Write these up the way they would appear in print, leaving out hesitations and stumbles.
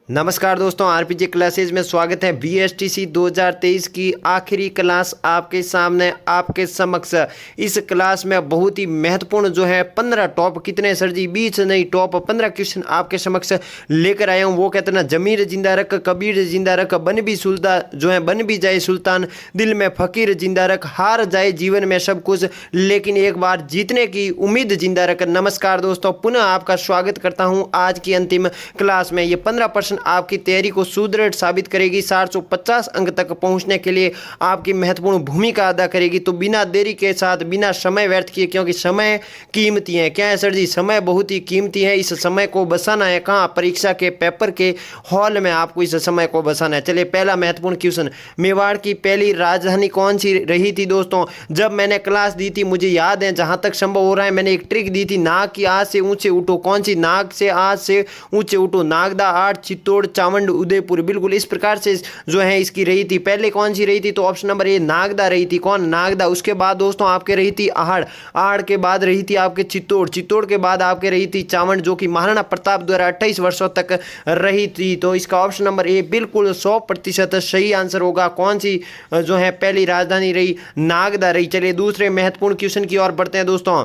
नमस्कार दोस्तों, RPG classes में स्वागत है। बीएसटीसी 2023 की आखिरी क्लास आपके सामने, आपके समक्ष। इस क्लास में बहुत ही महत्वपूर्ण जो है 15 टॉप, कितने सर जी 20 नहीं, टॉप 15 क्वेश्चन आपके समक्ष लेकर आया हूँ। वो कहते हैं ना, जमीर जिंदा रख, कबीर जिंदा रख, बन भी सुल्तान जो है, बन भी जाए सुल्तान, दिल में फकीर जिंदा रख, हार जाए जीवन में सब कुछ, लेकिन एक बार जीतने की उम्मीद जिंदा रख। नमस्कार दोस्तों, पुनः आपका स्वागत करता हूँ आज की अंतिम क्लास में। ये 15% आपकी तैयारी को सुदृढ़ साबित करेगी। 450 अंक तक पहुंचने के लिए आपकी महत्वपूर्ण भूमिका अदा करेगी। तो बिना देरी के साथ, बिना समय व्यर्थ किए, क्योंकि समय कीमती है। क्या है सर जी? समय बहुत ही कीमती है। इस समय को बसाना है कहाँ? परीक्षा के पेपर के हॉल में आपको इस समय को बसाना है। चलिए, पहला महत्वपूर्ण क्वेश्चन, मेवाड़ की पहली राजधानी कौन सी रही थी? दोस्तों, जब मैंने क्लास दी थी, मुझे याद है, जहां तक संभव हो रहा है, मैंने एक ट्रिक दी थी, नाग की आज से ऊंचे उठो। कौन सी? नाग से आज से ऊंचे उठो। नागदा, आठ, चित्तौड़, चावंड, उदयपुर। बिल्कुल इस प्रकार से जो है इसकी रही थी। पहले कौन सी रही थी? तो ऑप्शन नंबर ए नागदा रही थी। कौन? नागदा। उसके बाद दोस्तों आपके रही थी आहड़। आहड़ के बाद रही थी आपके चित्तौड़। चित्तौड़ के बाद आपके रही थी चावंड, जो कि महाराणा प्रताप द्वारा 28 वर्षों तक रही थी। तो इसका ऑप्शन नंबर ए बिल्कुल 100% सही आंसर होगा। कौन सी जो है पहली राजधानी रही? नागदा रही। चलिए, दूसरे महत्वपूर्ण क्वेश्चन की ओर बढ़ते हैं दोस्तों।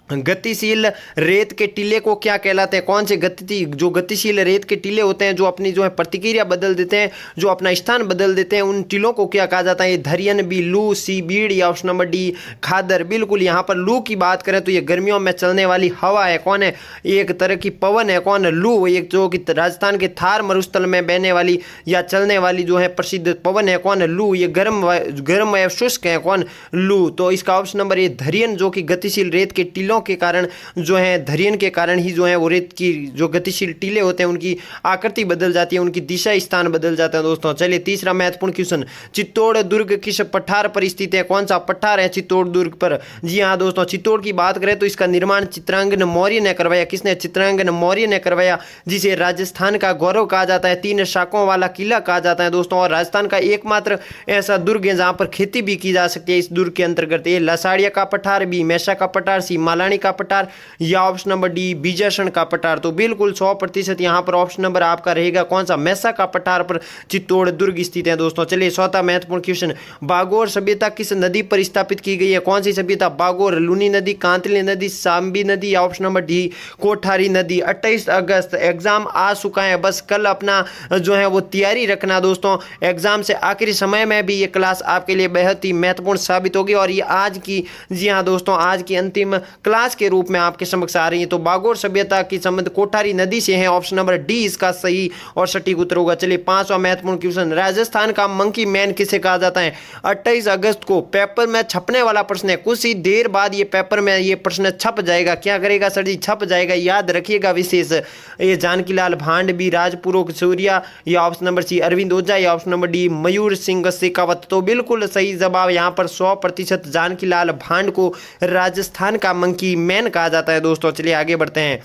गतिशील रेत के टीले को क्या कहलाते हैं? कौन से गतिशील रेत के टीले होते हैं, जो अपनी जो है प्रतिक्रिया बदल देते हैं, जो अपना स्थान बदल देते हैं, उन टीलों को क्या कहा जाता है? ये धरियन, बी लू, सी बीड़, या ऑप्शन नंबर डी खादर। बिल्कुल यहाँ पर लू की बात करें तो ये गर्मियों में चलने वाली हवा है। कौन है? एक तरह की पवन है। कौन? लू। एक जो कि राजस्थान के थार मरुस्थल में बहने वाली या चलने वाली जो है प्रसिद्ध पवन है। कौन? लू। ये गर्म व शुष्क है। कौन? लू। तो इसका ऑप्शन नंबर ये धरियन, जो कि गतिशील रेत के टीलों के कारण जो है, धरियन के कारण ही जो है वो रेत की जो गतिशील टीले होते हैं उनकी आकृति बदल जाती है, उनकी दिशा स्थान बदल जाता है दोस्तों। चलिए, तीसरा महत्वपूर्ण क्वेश्चन, चित्तौड़ दुर्ग किस पठार पर स्थित है? कौन सा पठार है चित्तौड़ दुर्ग पर? जी हाँ दोस्तों, चित्तौड़ की बात करें तो इसका निर्माण चित्रांगन मौर्य ने करवाया। किसने? चित्रांगन मौर्य ने करवाया, जिसे राजस्थान का गौरव कहा जाता है, 3 शाखाओं वाला किला कहा जाता है दोस्तों। और राजस्थान का एकमात्र ऐसा दुर्ग है जहां पर खेती भी की जा सकती है। इस दुर्ग के अंतर्गत ये लसाड़िया का पठार, बी मैसा का पठार, सी मालानी का पठार, या ऑप्शन नंबर डी बीजासन का पठार। तो बिल्कुल 100% यहां पर ऑप्शन नंबर आपका रहेगा कौन सा? मैसा का पठार पर चित्तौड़ दुर्ग स्थित है दोस्तों। चलिए, चौथा महत्वपूर्ण क्वेश्चन, बागोर सभ्यता किस नदी पर स्थापित की गई है? कौन सी सभ्यता? बागोर, लूनी नदी, कांतली नदी, सांबी नदी, या ऑप्शन नंबर डी कोठारी नदी। 28 अगस्त, एग्जाम आ चुका है, बस कल अपना जो है वो तैयारी रखना दोस्तों। एग्जाम से आखिरी समय में भी ये क्लास आपके लिए बेहद ही महत्वपूर्ण साबित होगी, और ये आज की, जी हाँ दोस्तों, आज की अंतिम क्लास के रूप में आपके समक्ष आ रही है। तो बागोर सभ्यता की संबंध कोठारी नदी से है। ऑप्शन नंबर डी इसका सही और सटीक उत्तर होगा। चलिए, पांचवा महत्वपूर्ण क्वेश्चन, राजस्थान का मंकी मैन किसे कहा जाता है? 28 अगस्त को पेपर में छपने वाला प्रश्न है। कुछ ही देर बाद ये पेपर में ये प्रश्न छप जाएगा। क्या करेगा सर जी? छप जाएगा। याद रखिएगा विशेष, ये जानकीलाल भांड, बी राजपुरो सूर्या, या ऑप्शन नंबर सी अरविंद ओझा, या ऑप्शन नंबर डी मयूर सिंह शेखावत। तो बिल्कुल सही जवाब यहाँ पर 100% जानकीलाल भांड को राजस्थान का मंकी मैन कहा जाता है दोस्तों। चलिए आगे बढ़ते हैं।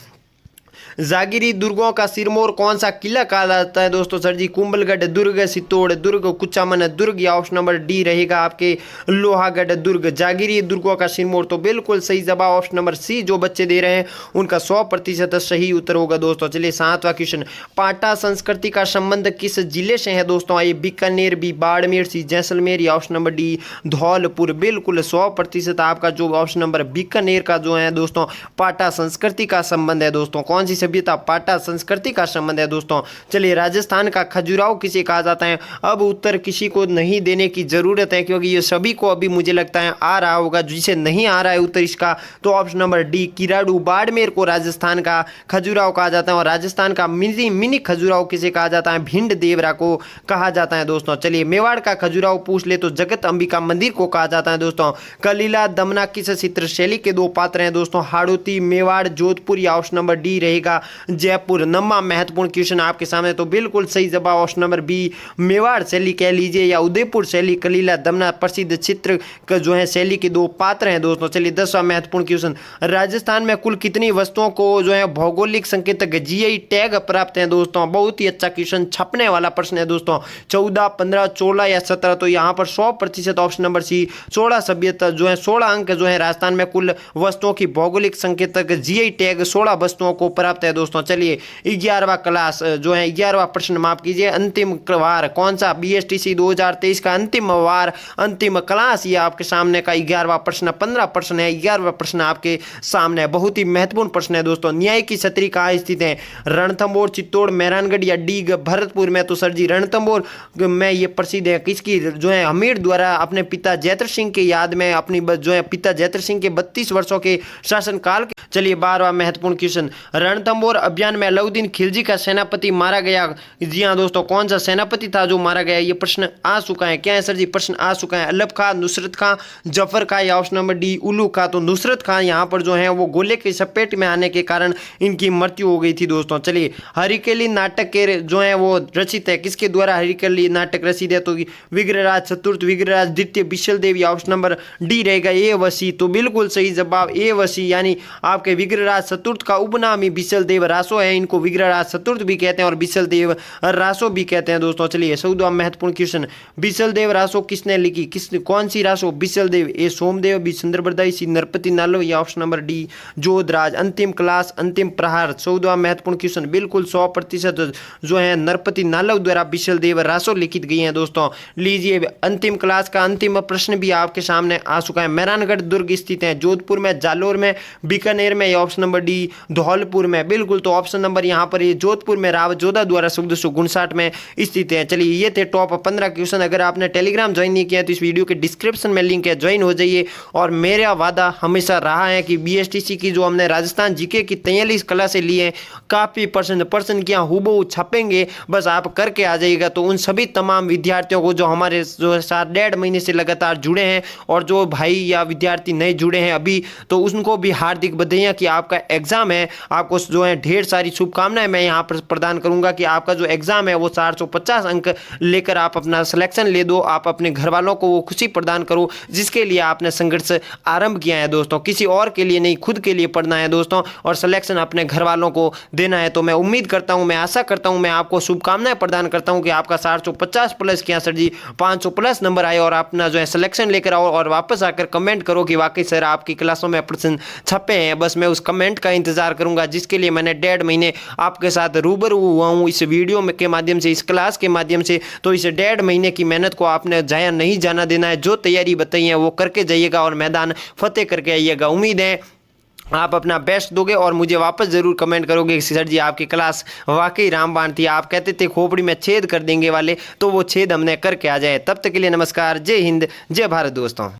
जागीरी दुर्गों का सिरमौर कौन सा किला कहा जाता है दोस्तों? सर जी, कुंभलगढ़ दुर्ग, सित्तौड़ दुर्ग, कुचामन दुर्ग, या ऑप्शन नंबर डी रहेगा आपके लोहागढ़ दुर्ग। जागीरी दुर्गों का सिरमौर। तो बिल्कुल सही जवाब ऑप्शन नंबर सी जो बच्चे दे रहे हैं उनका 100% सही उत्तर होगा दोस्तों। चलिए, 7वां क्वेश्चन, पाटा संस्कृति का संबंध किस जिले से है दोस्तों? आइए, बीकानेर, बी बाड़मेर, सी जैसलमेर, या ऑप्शन नंबर डी धौलपुर। बिल्कुल 100% आपका जो ऑप्शन नंबर बीकानेर का जो है दोस्तों पाटा संस्कृति का संबंध है दोस्तों। कौन सी सभ्यता? पाटा संस्कृति का संबंध है दोस्तों। चलिए, राजस्थान का खजुराहो किसे कहा जाता है? अब उत्तर किसी को नहीं देने की जरूरत है, क्योंकि ये सभी को अभी मुझे लगता है आ रहा होगा। जिसे नहीं आ रहा है उत्तर इसका, तो option number D Kiradu. Barmer को राजस्थान का खजुराहो कहा जाता है, और राजस्थान का मिनी खजुराहो किसे कहा जाता है? भिंड देवरा को कहा जाता है दोस्तों। चलिए, मेवाड़ का खजुराहो पूछ ले तो जगत अंबिका मंदिर को कहा जाता है दोस्तों। कलीला दमना किस चित्र शैली के 2 पात्र हैं दोस्तों? हाड़ौती, मेवाड़, जोधपुर, या ऑप्शन नंबर डी रहेगा जयपुर। नम्मा महत्वपूर्ण क्वेश्चन आपके सामने। तो बिल्कुल सही जवाब ऑप्शन नंबर बी मेवाड़ शैली कह लीजिए, या उदयपुर शैली। कलीला दमना प्रसिद्ध चित्र का जो है शैली के 2 पात्र हैं दोस्तों। चलिए, 10वां महत्वपूर्ण क्वेश्चन, राजस्थान में कुल कितनी वस्तुओं को जो है भौगोलिक संकेतक जीआई टैग प्राप्त है दोस्तों? बहुत ही अच्छा क्वेश्चन, छपने वाला प्रश्न है दोस्तों। 14, 15, 16 या 17। तो यहाँ पर 100% ऑप्शन नंबर सी 16 सभ्यता जो है 16 अंक जो है राजस्थान में कुल वस्तुओं की भौगोलिक संकेतक जीआई टैग 16 वस्तुओं को प्राप्त है दोस्तों। चलिए 11वां क्लास जो है 11वां प्रश्न माफ कीजिए अंतिम वार कौन सा BSTC 2023 का अंतिम वार अंतिम क्लास, ये आपके सामने का 11वां प्रश्न। 15 प्रश्न है, 11वां प्रश्न आपके सामने बहुत ही महत्वपूर्ण प्रश्न है दोस्तों। न्याय की छतरी कहाँ स्थित है? रणथंभौर, चित्तौड़, मेहरानगढ़ या डीग भरतपुर में? तो सर जी रणथंभौर में ये प्रसिद्ध है। किसकी जो है हमीर द्वारा अपने पिता जैत्र सिंह के याद में अपनी जो है पिता जैत्र सिंह के 32 वर्षों के शासनकाल। चलिए 12वां महत्वपूर्ण क्वेश्चन, रणथंभौर अभियान में अलाउद्दीन खिलजी का सेनापति मारा गया। जी हाँ दोस्तों, कौन सा सेनापति था जो मारा गया? ये प्रश्न आ चुका है। क्या है सर जी? प्रश्न आ चुका है। अल्लफ खां, नुसरत खां, जफर खां या ऑप्शन नंबर डी उल्लू खां? तो नुसरत खां यहाँ पर जो है वो गोले की चपेट में आने के कारण इनकी मृत्यु हो गई थी दोस्तों। चलिए हरिकेली नाटक के जो है वो रचित है, किसके द्वारा हरिकेली नाटक रचित है? तो विग्रहराज चतुर्थ, विग्रहराज द्वितीय, बिशल देव या ऑप्शन नंबर डी रहेगा ए वसी? तो बिल्कुल सही जवाब ए वसी, यानी आपके विग्रहराज चतुर्थ का उपनाम ही बिशल देव रासो है। इनको विग्रहराज चतुर्थ भी कहते हैं और बिशल देव रासो भी कहते हैं दोस्तों। चलिए 14वां महत्वपूर्ण क्वेश्चन, बिशल देव रासो किसने लिखी? कौन सी रासो? बिशल देव, ए सोमदेव, बी चंद्रबरदाई, सी नरपति नालो या ऑप्शन नंबर डी जोधराज? अंतिम क्लास अंतिम प्रहार 14वां महत्वपूर्ण क्वेश्चन, बिल्कुल 100% जो है नरपति नालव द्वारा बिशल देव रासो लिखित गई है दोस्तों। लीजिए अंतिम क्लास का अंतिम प्रश्न भी आपके सामने आ चुका है। मेहरानगढ़ दुर्ग स्थित है जोधपुर में, जालोर में, बीकानेर में या ऑप्शन नंबर डी धौलपुर में? बिल्कुल, तो ऑप्शन नंबर यहाँ पर ये जोधपुर में राव जोधा द्वारा 1459 में स्थित है। चलिए ये थे टॉप 15 क्वेश्चन। अगर आपने टेलीग्राम ज्वाइन नहीं किया तो इस वीडियो के डिस्क्रिप्शन में लिंक है, ज्वाइन हो जाइए। और मेरा वादा हमेशा रहा है कि BSTC की जो हमने राजस्थान जीके की 43 क्लासें ली हैं, काफ़ी प्रश्न की हूबहू छपेंगे, बस आप करके आ जाइएगा। तो उन सभी तमाम विद्यार्थियों को जो हमारे जो साथ 1.5 महीने से लगातार जुड़े हैं और जो भाई या विद्यार्थी नए जुड़े हैं अभी, तो उनको भी हार्दिक बधाइयाँ कि आपका एग्जाम है। आपको जो है ढेर सारी शुभकामनाएं मैं यहाँ पर प्रदान करूंगा कि आपका जो एग्जाम है वो 450 अंक लेकर आप अपना सिलेक्शन ले दो। आप अपने घर वालों को वो खुशी प्रदान करो जिसके लिए आपने संघर्ष आरंभ किया है दोस्तों। किसी और के लिए नहीं, खुद के लिए पढ़ना है दोस्तों, और सिलेक्शन अपने घर वालों को देना है। तो मैं उम्मीद करता हूँ, मैं आशा करता हूँ, मैं आपको शुभकामनाएं प्रदान करता हूँ कि आपका 450 प्लस क्या सर जी 500 प्लस नंबर आए और अपना जो है सिलेक्शन लेकर आओ और वापस आकर कमेंट करो कि वाकई सर आपकी क्लासों में प्रश्न छपे हैं। बस मैं उस कमेंट का इंतजार करूंगा जिसके लिए मैंने 1.5 महीने आपके साथ रूबरू हुआ हूँ इस वीडियो में के माध्यम से, इस क्लास के माध्यम से। तो इस 1.5 महीने की मेहनत को आपने जाया नहीं जाना देना है। जो तैयारी बताई है वो करके जाइएगा और मैदान फतेह करके आइएगा। उम्मीद है आप अपना बेस्ट दोगे और मुझे वापस जरूर कमेंट करोगे सर जी आपकी क्लास वाकई रामबाण थी। आप कहते थे खोपड़ी में छेद कर देंगे वाले, तो वो छेद हमने करके आ जाए। तब तक के लिए नमस्कार, जय हिंद, जय भारत दोस्तों।